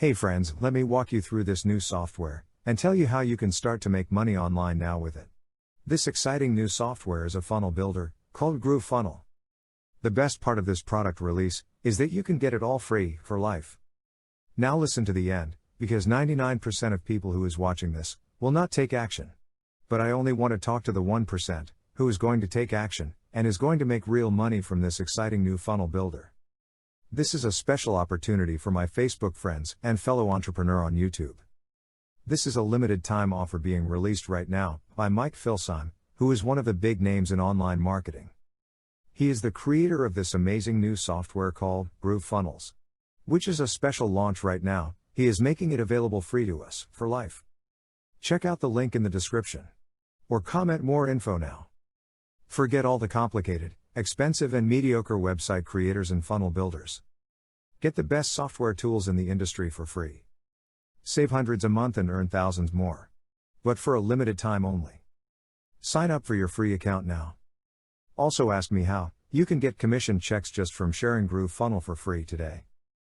Hey friends, let me walk you through this new software, and tell you how you can start to make money online now with it. This exciting new software is a funnel builder, called GrooveFunnels. The best part of this product release, is that you can get it all free, for life. Now listen to the end, because 99% of people who is watching this, will not take action. But I only want to talk to the 1%, who is going to take action, and is going to make real money from this exciting new funnel builder. This is a special opportunity for my Facebook friends and fellow entrepreneur on YouTube. This is a limited time offer being released right now by Mike Filson, who is one of the big names in online marketing. He is the creator of this amazing new software called GrooveFunnels, which is a special launch right now. He is making it available free to us, for life. Check out the link in the description. Or comment more info now. Forget all the complicated, expensive and mediocre website creators and funnel builders. Get the best software tools in the industry for free. Save hundreds a month and earn thousands more. But for a limited time only. Sign up for your free account now. Also ask me how you can get commission checks just from sharing GrooveFunnels for free today.